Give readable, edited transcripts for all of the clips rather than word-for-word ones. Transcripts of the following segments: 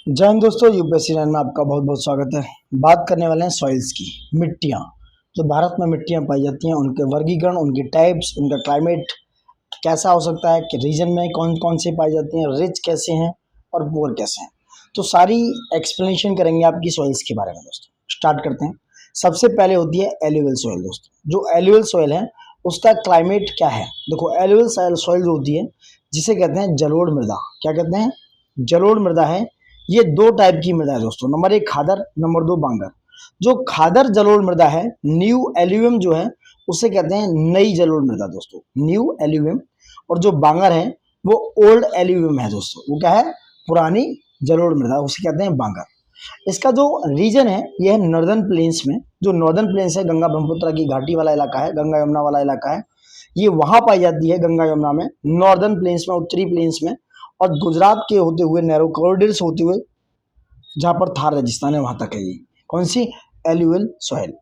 जय हिंद दोस्तों, यूपीएससी में आपका बहुत बहुत स्वागत है। बात करने वाले हैं सॉइल्स की। मिट्टियाँ जो भारत में मिट्टियाँ पाई जाती हैं, उनके वर्गीकरण, उनकी टाइप्स, उनका क्लाइमेट कैसा हो सकता है कि रीजन में कौन कौन से पाई जाती हैं, रिच कैसे हैं और पुअर कैसे हैं, तो सारी एक्सप्लेनेशन करेंगे आपकी सॉइल्स के बारे में। दोस्तों स्टार्ट करते हैं। सबसे पहले होती है एल्यूवियल सॉइल। दोस्तों जो एल्यूवियल सॉइल है उसका क्लाइमेट क्या है? देखो, एल्यूवियल सॉइल जो होती है जिसे कहते हैं जलोढ़ मृदा। क्या कहते हैं? जलोढ़ मृदा है। ये दो टाइप की मृदा है दोस्तों। नंबर एक खादर, नंबर दो बांगर। जो खादर जलोढ़ मृदा है, न्यू एल्यूवियम जो है उसे कहते हैं नई जलोढ़ मृदा दोस्तों, न्यू एल्यूवियम। और जो बांगर है वो ओल्ड एल्यूवियम है दोस्तों। वो क्या है? पुरानी जलोढ़ मृदा, उसे कहते हैं बांगर। इसका जो रीजन है ये है नॉर्दर्न प्लेन्स में। जो नॉर्दर्न प्लेन्स है, गंगा ब्रह्मपुत्र की घाटी वाला इलाका है, गंगा यमुना वाला इलाका है, ये वहां पाई जाती है गंगा यमुना में, नॉर्दर्न प्लेन्स में, उत्तरी प्लेन्स में। और गुजरात के होते हुए नैरो कॉरिडोर होते हुए जहाँ पर थार राजस्थान है वहां तक है ये कौन सी एल्यूवियल सॉइल।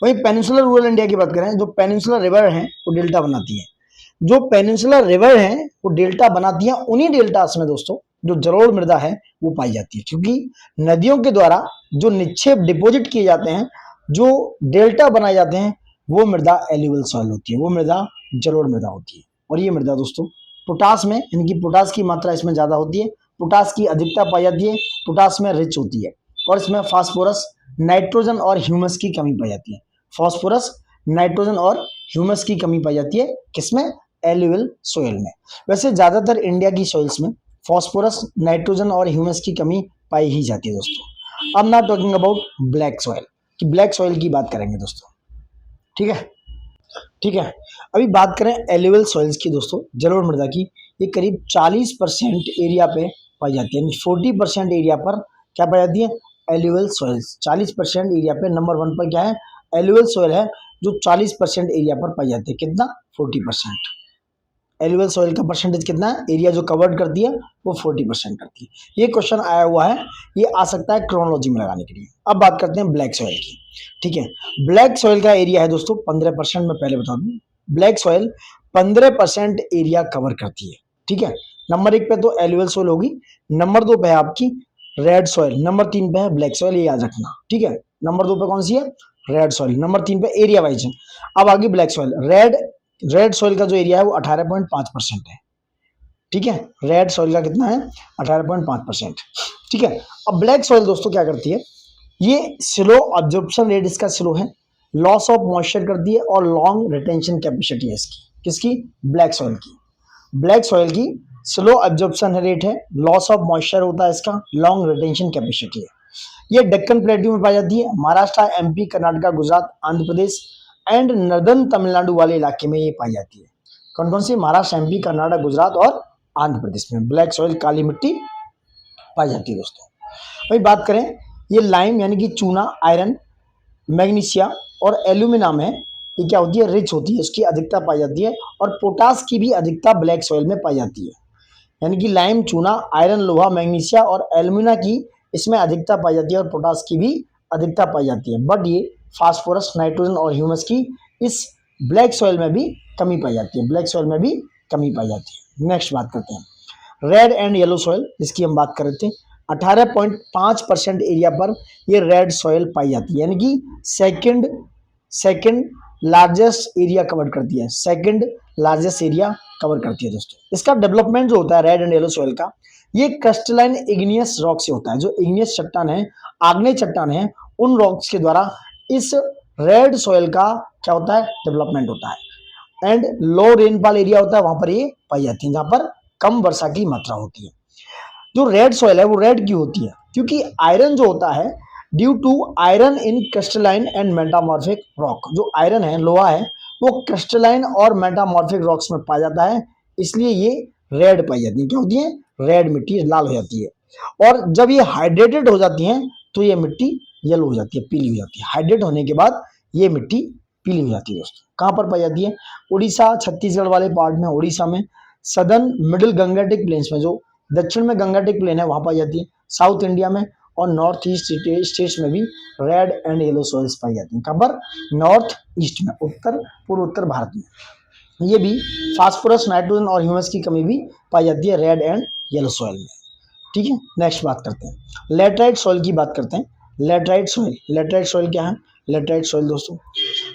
वहीं पेनिनसुलर रूरल इंडिया की बात करें, जो पेनिनसुलर रिवर है वो डेल्टा बनाती है। जो पेनिनसुलर रिवर है वो डेल्टा बनाती है, उन्हीं डेल्टास में दोस्तों जो जलोढ़ मृदा है वो पाई जाती है। क्योंकि नदियों के द्वारा जो निक्षेप डिपोजिट किए जाते हैं, जो डेल्टा बनाए जाते हैं, वो मृदा एल्यूवियल सॉइल होती है, वो मृदा जलोढ़ मृदा होती है। और ये मृदा दोस्तों पोटास में, इनकी पोटास की मात्रा इसमें ज्यादा होती है, पोटास की अधिकता पाई जाती है, पोटास में रिच होती है। और इसमें फास्फोरस, नाइट्रोजन और ह्यूमस की कमी पाई जाती है। फास्फोरस, नाइट्रोजन और ह्यूमस की कमी पाई जाती है किसमें? एल्यूवियल सॉइल में। वैसे ज्यादातर इंडिया की सॉइल्स में फास्फोरस, नाइट्रोजन और ह्यूमस की कमी पाई ही जाती है दोस्तों। अब ना टॉकिंग अबाउट ब्लैक सॉइल, कि ब्लैक सॉइल की बात करेंगे दोस्तों। ठीक है, ठीक है। अभी बात करें एल्यूवियल सॉइल्स की दोस्तों, जलोढ़ मृदा की, ये करीब 40% एरिया पे पाई जाती है, यानी 40% एरिया पर क्या पाई जाती है? Alluvial soils. 40% एरिया पे नंबर वन पर क्या है? एल्यूवियल सॉइल है, जो 40% एरिया पर पाई जाती है। कितना? 40%। एल्यूवियल सॉइल का परसेंटेज कितना है? एरिया जो कवर्ड करती है वो 40% करती है। ये क्वेश्चन आया हुआ है, ये आ सकता है क्रोनोलॉजी में लगाने के लिए। अब बात करते हैं ब्लैक सॉइल की। ठीक है, ब्लैक सॉइल का एरिया है दोस्तों 15%। मैं पहले बता दूं, ब्लैक सॉइल 15% एरिया कवर करती है। ठीक है, नंबर एक पे तो एल्यूवियल सॉइल होगी, नंबर दो पे है आपकी रेड सॉइल, नंबर तीन पे है ब्लैक सॉइल, ये याद रखना। ठीक है, नंबर दो पे कौन सी है? रेड सॉइल, नंबर तीन पे एरिया वाइज है। अब आगे ब्लैक सॉइल। रेड सॉइल का जो एरिया है वो 18.5% है। ठीक है, रेड सॉइल का कितना है? 18.5%। ठीक है, अब ब्लैक सॉइल दोस्तों क्या करती है? ये स्लो अब्जॉर्प्शन रेट इसका स्लो है, लॉस ऑफ मॉइस्चर करती है और लॉन्ग रिटेंशन कैपेसिटी है इसकी। किसकी? ब्लैक सॉइल की। ब्लैक सॉइल की स्लो अब्जॉर्प्शन रेट है, लॉस ऑफ मॉइस्चर होता है इसका, लॉन्ग रिटेंशन कैपेसिटी है। ये डेक्कन प्लेट्यू में पाई जाती है, Maharashtra, MP, Karnataka, Gujarat, Andhra Pradesh and northern Tamil Nadu वाले इलाके में ये पाई जाती है। कौन कौन सी? महाराष्ट्र, एमपी, कर्नाटक, गुजरात और आंध्र प्रदेश में ब्लैक सॉइल, काली मिट्टी पाई जाती है दोस्तों। वही बात करें, ये लाइम यानी कि चूना, आयरन, मैग्नीशिया और एल्यूमिना में ये क्या होती है? रिच होती है, उसकी अधिकता पाई जाती है। और पोटास की भी अधिकता ब्लैक सॉइल में पाई जाती है, यानी कि लाइम, चूना, आयरन, लोहा, मैग्नीशिया और एल्यूमिना की इसमें अधिकता पाई जाती है और पोटास की भी अधिकता पाई जाती है। बट ये फास्फोरस, नाइट्रोजन और ह्यूमस की इस ब्लैक सॉइल में भी कमी पाई जाती है, ब्लैक सॉइल में भी कमी पाई जाती है। नेक्स्ट बात करते हैं रेड एंड येलो सॉइल, जिसकी हम बात कर रहे थे। 18.5% एरिया पर ये रेड सॉइल पाई जाती है, यानी कि सेकंड लार्जेस्ट एरिया कवर करती है, सेकंड लार्जेस्ट एरिया कवर करती है दोस्तों। इसका डेवलपमेंट जो होता है रेड एंड येलो सॉइल का, ये क्रिस्टलाइन इग्नियस रॉक से होता है। जो इग्नियस चट्टान है, आग्नेय चट्टान है, उन रॉक्स के द्वारा इस रेड सॉइल का क्या होता है? डेवलपमेंट होता है। एंड लो रेनफॉल एरिया होता है, वहां पर ये पाई जाती है, जहां पर कम वर्षा की मात्रा होती है। जो रेड सॉइल है वो रेड क्यों होती है? क्योंकि आयरन जो होता है, due to iron in crystalline and metamorphic rock, जो आयरन है, लोहा है, वो क्रिस्टलाइन और मेटामॉर्फिक रॉक्स में पाया जाता है, इसलिए ये रेड पाई जाती है। क्या होती है? रेड मिट्टी लाल हो जाती है। और जब ये हाइड्रेटेड हो जाती है तो ये मिट्टी येलो हो जाती है, पीली हो जाती है। हाइड्रेट होने के बाद ये मिट्टी पीली हो जाती है दोस्तों। कहाँ पर पाई जाती है? उड़ीसा, छत्तीसगढ़ वाले पार्ट में, उड़ीसा में, सदर्न मिडिल गंगेटिक प्लेन्स में, जो दक्षिण में गंगेटिक प्लेन है वहां पाई जाती है, साउथ इंडिया में और नॉर्थ ईस्ट स्टेट्स में भी रेड एंड येलो सॉइल्स पाई जाती हैं। कहाँ पर? नॉर्थ ईस्ट में, उत्तर पूर्व उत्तर भारत में। ये भी फास्फोरस, नाइट्रोजन और ह्यूमस की कमी भी पाई जाती है रेड एंड येलो सॉइल में। ठीक है, नेक्स्ट बात करते हैं लेटराइट सॉइल की बात करते हैं। लेटराइट सॉइल क्या है? लेटराइट सॉइल दोस्तों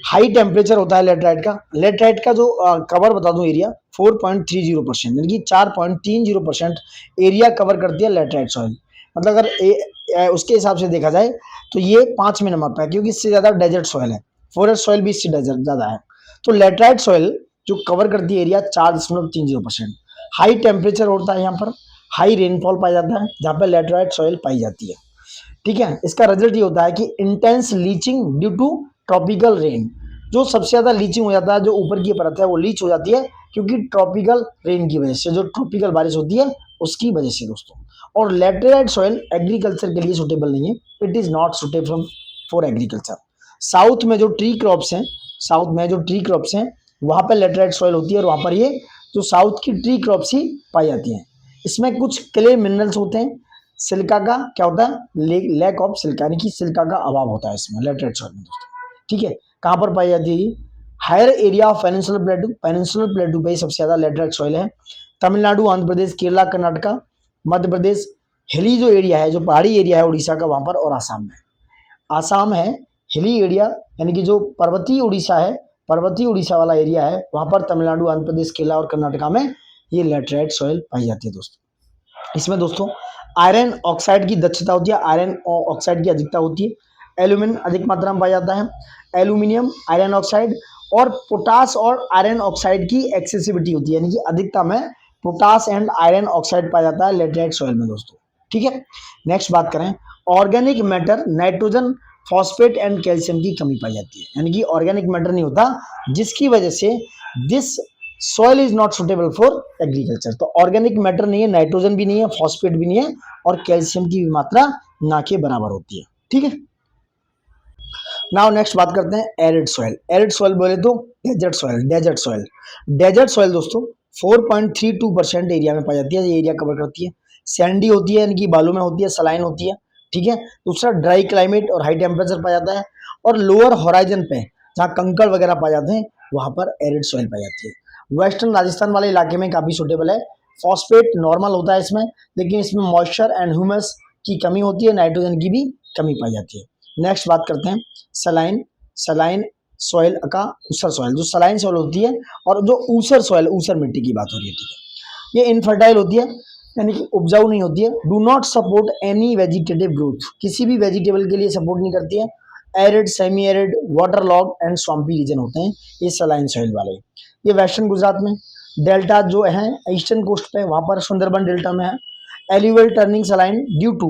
हाई टेम्परेचर होता है लेटराइट का जो कवर बता दूं एरिया 4.30%, यानी कि 4.30% एरिया कवर करती है लेटराइट सॉइल। मतलब अगर उसके हिसाब से देखा जाए तो ये 5 में नंबर पे है, क्योंकि इससे ज्यादा डेजर्ट सॉइल है, फॉरेस्ट सॉइल भी इससे डेजर्ट ज्यादा है। तो लेटराइट सॉइल जो कवर करती है एरिया 4.30%। हाई टेम्परेचर होता है यहाँ पर, हाई रेनफॉल पाया जाता है जहाँ पे लेटराइट सॉइल पाई जाती है। ठीक है, इसका रिजल्ट ये होता है कि intense leaching due to tropical rain. जो सबसे ज्यादा लीचिंग हो जाता है, जो ऊपर की परत है वो लीच हो जाती है, क्योंकि ट्रॉपिकल रेन की वजह से, जो ट्रॉपिकल बारिश होती है उसकी वजह से दोस्तों। और लेटराइट सॉइल एग्रीकल्चर के लिए सुटेबल नहीं है, it is not suitable for agriculture. South में जो ट्री क्रॉप्स हैं वहां पर लेटराइट सॉइल होती है, और वहां पर ये जो साउथ की ट्री क्रॉप्स ही पाई जाती हैं। इसमें कुछ क्ले मिनरल्स होते हैं, सिलिका का क्या होता है, लैक ऑफ सिलिका, यानी कि सिलिका का अभाव होता है इसमें लेटराइट सॉइल में दोस्तों। ठीक है, कहाँ पर पाई जाती है? Higher area of peninsular plateau पे सबसे ज्यादा लेटराइट सॉइल है। तमिलनाडु, आंध्र प्रदेश, केरला, कर्नाटका, मध्य प्रदेश, हिली जो एरिया है, जो पहाड़ी एरिया है उड़ीसा का वहां पर, और आसाम में। आसाम है हिली एरिया, यानी कि जो पर्वतीय उड़ीसा वाला एरिया है, वहां पर तमिलनाडु, आंध्र प्रदेश, केरला और कर्नाटका में ये लेटराइट सॉइल पाई जाती है दोस्तों। इसमें दोस्तों आयरन ऑक्साइड की दक्षता होती है, आयरन ऑक्साइड की अधिकता होती है। एल्यूमिनियम अधिक मात्रा में पाया जाता है, एल्यूमिनियम, आयरन ऑक्साइड और पोटास और आयरन ऑक्साइड की एक्सेसिविटी होती है, यानी कि अधिकता में पोटास एंड आयरन ऑक्साइड पाया जाता है लेटराइट सॉइल में दोस्तों। ठीक है, नेक्स्ट बात करें organic matter, nitrogen, phosphate and calcium की कमी पाई जाती है, यानी कि ऑर्गेनिक मैटर नहीं होता, जिसकी वजह से this soil is not suitable for agriculture. तो ऑर्गेनिक मैटर नहीं है, नाइट्रोजन भी नहीं है, फॉस्फेट भी नहीं है, और कैल्शियम की भी मात्रा ना के बराबर होती है। ठीक है, नाउ नेक्स्ट बात करते हैं एरिड सॉइल बोले तो डेजर्ट सॉइल दोस्तों 4.32% एरिया में पाई जाती है, ये एरिया कवर करती है। सैंडी होती है, यानी कि बालू में होती है, सलाइन होती है। ठीक है, दूसरा ड्राई क्लाइमेट और हाई टेम्परेचर पाया जाता है, और लोअर होराइजन पे जहाँ कंकड़ वगैरह पाए जाते हैं वहां पर एरिड सॉइल पाई जाती है। वेस्टर्न राजस्थान वाले इलाके में काफी सुटेबल है। फॉस्फेट नॉर्मल होता है इसमें, लेकिन इसमें मॉइस्चर एंड ह्यूमस की कमी होती है, नाइट्रोजन की भी कमी पाई जाती है। नेक्स्ट बात करते हैं सलाइन सॉइल का ऊसर सॉइल, जो सलाइन सॉइल होती है, और जो ऊसर मिट्टी की बात हो रही है। ठीक है, ये इनफर्टाइल होती है, यानी कि उपजाऊ नहीं होती है। Do not support any vegetative growth, किसी भी वेजिटेबल के लिए सपोर्ट नहीं करती है। Arid, semi arid, water log and swampy region होते हैं ये सलाइन सॉइल वाले। ये वेस्टर्न गुजरात में, डेल्टा जो है ईस्टर्न कोस्ट पे, वहां पर सुंदरबन डेल्टा में है। Alluvial turning saline due to,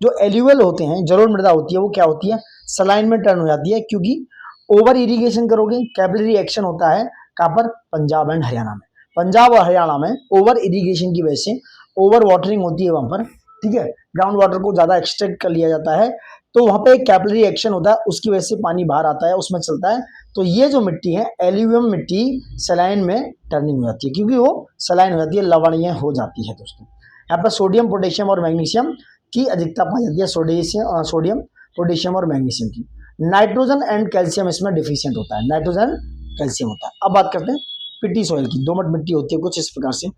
जो एल्यूवल होते हैं, जलोढ़ मृदा होती है, वो क्या होती है, सलाइन में टर्न हो जाती है, क्योंकि ओवर इरिगेशन करोगे, कैपिलरी एक्शन होता है कहाँ पर, पंजाब एंड हरियाणा में। पंजाब और हरियाणा में ओवर इरिगेशन की वजह से ओवर वाटरिंग होती है वहां पर। ठीक है, ग्राउंड वाटर को ज्यादा एक्सट्रैक्ट कर लिया जाता है, तो वहां पे एक कैपिलरी एक्शन होता है, उसकी वजह से पानी बाहर आता है, उसमें चलता है। तो ये जो मिट्टी है एल्यूवियम मिट्टी, सलाइन में टर्निंग हो जाती है, क्योंकि वो सलाइन हो जाती है, लवणीय हो जाती है दोस्तों। यहाँ पर सोडियम, पोटेशियम और मैग्नीशियम की अधिकता पाई जाती है, सोडियम, पोटेशियम और मैग्नीशियम की। नाइट्रोजन एंड कैल्शियम इसमें डिफिशियंट होता है, नाइट्रोजन कैल्शियम होता है। अब बात करते हैं पिटी सॉइल की, दोमट मिट्टी होती है कुछ इस प्रकार से।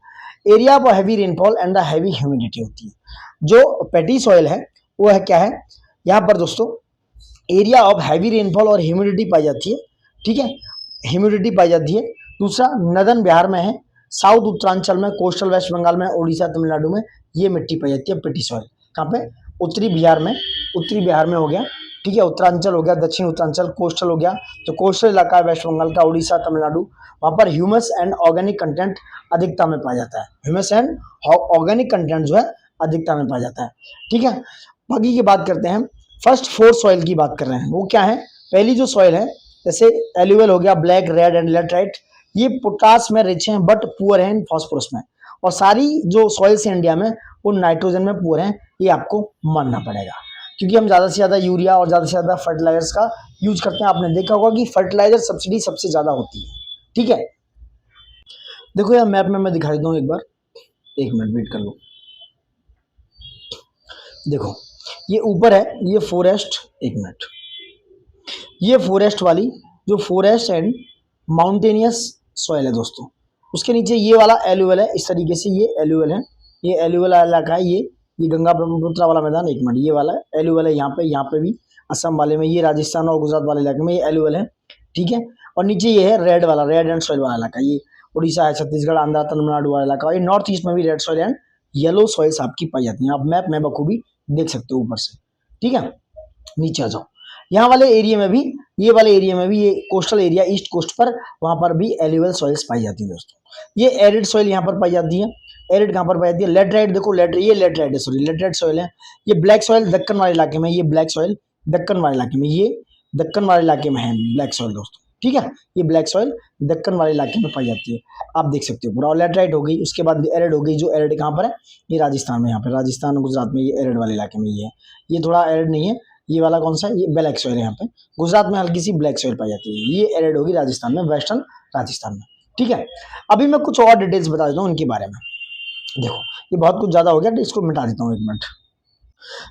Area of heavy rainfall and the heavy humidity होती है। जो पेटी सॉइल है वो है क्या है, यहाँ पर दोस्तों एरिया ऑफ हैवी रेनफॉल और ह्यूमिडिटी पाई जाती है। ठीक है, ह्यूमिडिटी पाई जाती है। दूसरा नदन बिहार में है, साउथ उत्तरांचल में, कोस्टल वेस्ट बंगाल में, उड़ीसा, तमिलनाडु में ये मिट्टी पाई जाती है पेटी सॉइल। कहाँ पे, उत्तरी बिहार में हो गया। ठीक है, उत्तरांचल हो गया, दक्षिण उत्तरांचल, कोस्टल हो गया, तो कोस्टल इलाका है वेस्ट बंगाल का, उड़ीसा, तमिलनाडु, वहां पर ह्यूमस एंड ऑर्गेनिक कंटेंट अधिकता में पाया जाता है। ह्यूमस एंड ऑर्गेनिक कंटेंट जो है अधिकता में पाया जाता है। ठीक है, बाकी की बात करते हैं, फर्स्ट 4 सॉइल की बात कर रहे हैं, वो क्या है। पहली जो सॉइल है, जैसे एल्यूवल हो गया, ब्लैक, रेड एंड लेटराइट, ये पोटास में रिच हैं बट पुअर हैं फॉस्फोरस में। और सारी जो सॉइल्स हैं इंडिया में वो नाइट्रोजन में पुअर हैं, ये आपको मानना पड़ेगा, क्योंकि हम ज्यादा से ज्यादा यूरिया और ज्यादा से ज्यादा फर्टिलाइजर्स का यूज करते हैं। आपने देखा होगा कि फर्टिलाइजर सब्सिडी सबसे ज्यादा होती है। ठीक है, देखो यार मैप में मैं दिखा देता हूँ एक बार, 1 मिनट वेट कर लो। देखो ये ऊपर है, ये फॉरेस्ट, 1 मिनट, ये फॉरेस्ट वाली, जो फॉरेस्ट एंड माउंटेनियस सॉइल है दोस्तों, उसके नीचे ये वाला एल्यूवल है। इस तरीके से ये एल्यूवल है, ये एल्यूवल इलाका है, ये गंगा ब्रह्मपुत्र वाला मैदान, एक मिनट, ये वाला एलुवल है यहाँ पे भी असम वाले में, ये राजस्थान और गुजरात वाले इलाके में ये एलुवल है, ठीक है। और नीचे ये है रेड वाला, रेड एंड सॉइल वाला इलाका, ये उड़ीसा है, छत्तीसगढ़, आंध्र, तमिलनाडु वाला इलाका। ये नॉर्थ ईस्ट में भी red soil and yellow soils आपकी पाई जाती हैं। आप मैप में बखूबी देख सकते हो ऊपर से, ठीक है। नीचे आ जाओ, यहाँ वाले एरिया में भी, ये वाले एरिया में भी, ये कोस्टल एरिया ईस्ट कोस्ट पर, वहां पर भी एलुवल सॉइल्स पाई जाती है दोस्तों। ये एरिड सॉइल यहाँ पर पाई जाती है। एरिड कहाँ पर पाई जाती है? लेटराइट, देखो ये लेटराइट है, सॉरी लेटराइट सॉइल है। ये ब्लैक सॉइल दक्कन वाले इलाके में, ये ब्लैक सॉइल दक्कन वाले इलाके में, ये दक्कन वाले इलाके में है ब्लैक सॉइल दोस्तों, ठीक है। ये ब्लैक सॉइल दक्कन वाले इलाके में पाई जाती है, आप देख सकते हो पूरा। लेटराइट हो गई, उसके बाद एरिड हो गई, जो एरिड कहाँ पर है? ये राजस्थान में, यहाँ पे राजस्थान और गुजरात में ये एरिड वाले इलाके में ये है। ये थोड़ा एरिड नहीं है, ये वाला कौन सा है? ये ब्लैक सॉइल है यहाँ पे। गुजरात में हल्की सी ब्लैक सॉइल पाई जाती है, ये एरिड होगी राजस्थान में, वेस्टर्न राजस्थान में, ठीक है। अभी मैं कुछ और डिटेल्स बता देता हूँ उनके बारे में। देखो ये बहुत कुछ ज्यादा हो गया, तो इसको मिटा देता हूँ, एक मिनट।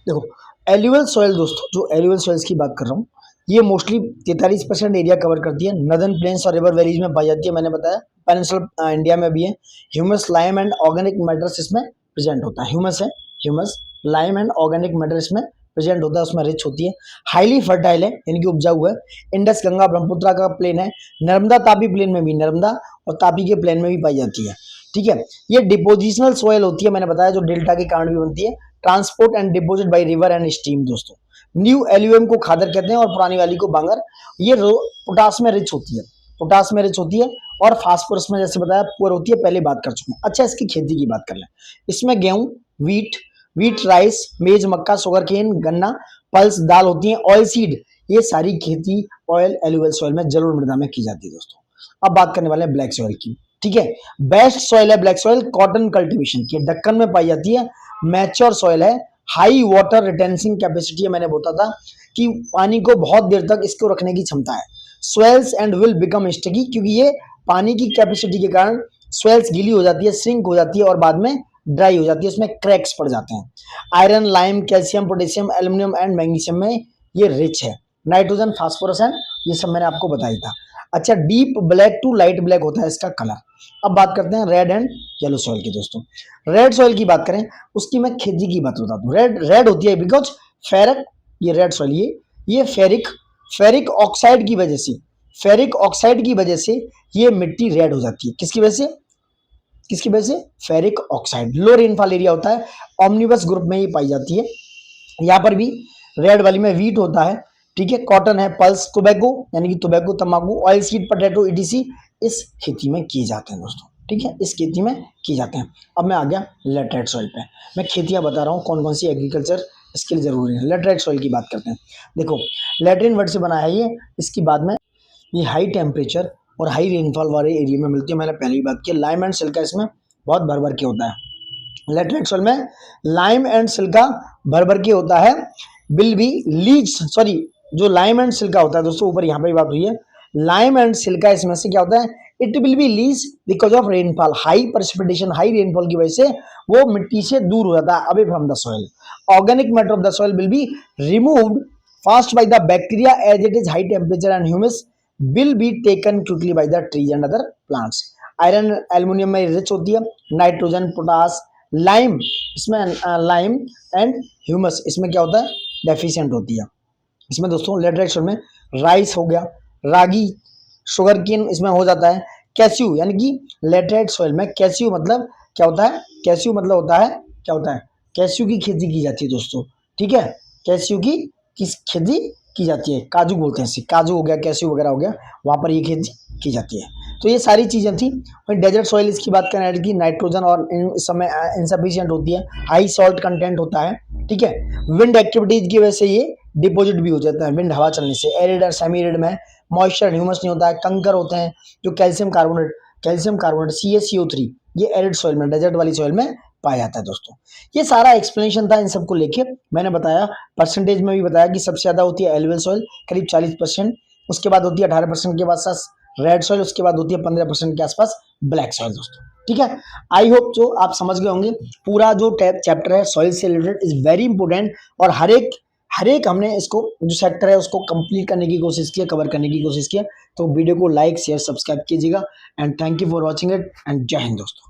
देखो एलुवल सॉइल दोस्तों, जो एलुवल सॉइल्स की बात कर रहा हूँ, ये मोस्टली 43% एरिया कवर करती है। नदर्न प्लेन्स और रिवर वैलीज में पाई जाती है, मैंने बताया। पेनिनसुलर इंडिया में भी है। Humus, lime and organic matters इसमें प्रेजेंट होता है। ह्यूमस है, humus, lime and organic matter इसमें प्रेजेंट होता है, उसमें रिच होती है। हाईली फर्टाइल है, यानी कि उपजाऊ है। इंडस, गंगा, ब्रह्मपुत्र का प्लेन है। नर्मदा, तापी प्लेन में भी, नर्मदा और तापी के प्लेन में भी पाई जाती है, ठीक है। ये डिपोजिशनल सॉइल होती है, मैंने बताया, जो डेल्टा के कारण भी बनती है। Transport and deposit by river and stream दोस्तों। न्यू एल्यूएम को खादर कहते हैं और पुरानी वाली को बांगर। ये पोटास में रिच होती है, पोटास में रिच होती है, और फास्फोरस में जैसे बताया पुअर होती है, पहले बात कर चुके हैं। अच्छा, इसकी खेती की बात कर लें। इसमें गेहूं, वीट, राइस, मेज, मक्का, शुगर केन, गन्ना, पल्स, दाल होती है। ऑयल सीड, ये सारी खेती ऑयल एलुवल सॉइल में, जलोढ़ मृदा में की जाती है दोस्तों। अब बात करने वाले हैं ब्लैक सॉइल की, ठीक है। बेस्ट सॉइल है ब्लैक सॉइल कॉटन कल्टीवेशन की, दक्कन में पाई जाती है। मैच्योर सॉइल है, हाई वाटर रिटेंसिंग कैपेसिटी है, मैंने बताया था कि पानी को बहुत देर तक इसको रखने की क्षमता है। Swells and will become sticky, क्योंकि ये पानी की कैपेसिटी के कारण स्वेल्स गीली हो जाती है, श्रिंक हो जाती है और बाद में ड्राई हो जाती है, उसमें क्रैक्स पड़ जाते हैं। Iron, lime, calcium, potassium, aluminium and magnesium में ये रिच है। नाइट्रोजन, फास्फोरस एंड ये सब मैंने आपको बताया था। अच्छा, deep black to light black होता है इसका कलर। अब बात करते हैं रेड एंड येलो सॉइल की दोस्तों। रेड सॉइल की बात करें, उसकी मैं खेती की बात बताता हूँ। रेड होती है बिकॉज फेरक, ये रेड सॉइल, ये फेरिक ऑक्साइड की वजह से, फेरिक ऑक्साइड की वजह से ये मिट्टी रेड हो जाती है। किसकी वजह से? किसकी वजह से? Ferric oxide. लो रेनफॉल एरिया होता है, ऑमनिबस ग्रुप में ये पाई जाती है। यहाँ पर भी रेड वाली में वीट होता है, ठीक है। कॉटन है, पल्स, टोबैको यानी कि टोबैको, तंबाकू, ऑयल सीड, पोटैटो, ईटीसी इस खेती में किए जाते हैं दोस्तों, ठीक है, इस खेती में किए जाते हैं। अब मैं आ गया लेटराइट सॉइल पे। मैं खेतियां बता रहा हूँ कौन कौन सी एग्रीकल्चर इसके लिए जरूरी है। लेटराइट सॉइल की बात करते हैं। देखो लैट्रिन वर्ड से बना है ये, इसकी बाद में ये हाई टेम्परेचर और हाई रेनफॉल वाले एरिया में मिलती है। मैंने पहले ही बात की, लाइम एंड सिल्का इसमें बहुत भर भर के होता है। लेटराइट सॉइल में लाइम एंड सिल्का भर भर के होता है। विल बी लीज, सॉरी, जो लाइम एंड सिल्का होता है दोस्तों, ऊपर यहाँ पे बात हुई है, लाइम एंड सिल्का इसमें से क्या होता है? It will be lease because of rainfall, high precipitation, high rainfall की वजह से वो मिट्टी से दूर हो जाता है, away from the soil. Organic matter of the soil will be removed fast by the bacteria as it is high temperature and humus will be taken quickly by the trees and other plants. Iron, aluminium में rich होती है। Nitrogen, potash, lime, इसमें lime and humus इसमें क्या होता है? Deficient होती है। इसमें दोस्तों लेटराइट सॉइल में राइस हो गया, रागी, शुगर केन इसमें हो जाता है। कैस्यू, यानी कि लेटराइट सॉइल में कैस्यू मतलब क्या होता है? कैस्यू मतलब होता है, क्या होता है? कैस्यू की खेती की जाती है दोस्तों, ठीक है। कैस्यू की किस खेती की जाती है? काजू बोलते हैं, काजू हो गया, कैस्यू वगैरह हो गया, वहां पर ये खेती की जाती है। तो ये सारी चीजें थी। डेजर्ट सॉइल इसकी बात करें कि नाइट्रोजन और इन समय इनसफिशिएंट होती है, हाई सॉल्ट कंटेंट होता है, ठीक है। विंड एक्टिविटीज की वजह से ये डिपोजिट भी हो जाता है, विंड हवा चलने से। एरिड और सेमी एरिड में मॉइस्चर, ह्यूमस नहीं होता है। कंकर होते हैं, जो कैल्शियम कार्बोनेट CaCO3 ये एरिड सॉइल में, डेजर्ट वाली सॉइल में पाया जाता है दोस्तों। ये सारा एक्सप्लेनेशन था इन सबको लेके। मैंने बताया, परसेंटेज में भी बताया कि सबसे ज्यादा होती है एलुवियल सॉइल करीब 40%, उसके बाद होती है 18% के बाद रेड सॉइल, उसके बाद होती है 15% के आसपास ब्लैक सॉइल दोस्तों, ठीक है। आई होप जो आप समझ गए होंगे। पूरा जो चैप्टर है सॉइल से रिलेटेड इज वेरी इंपॉर्टेंट, और हर एक हमने इसको जो सेक्टर है उसको कंप्लीट करने की कोशिश की, कवर करने की कोशिश की। तो वीडियो को लाइक, शेयर, सब्सक्राइब कीजिएगा। And thank you for watching it, and जय हिंद दोस्तों।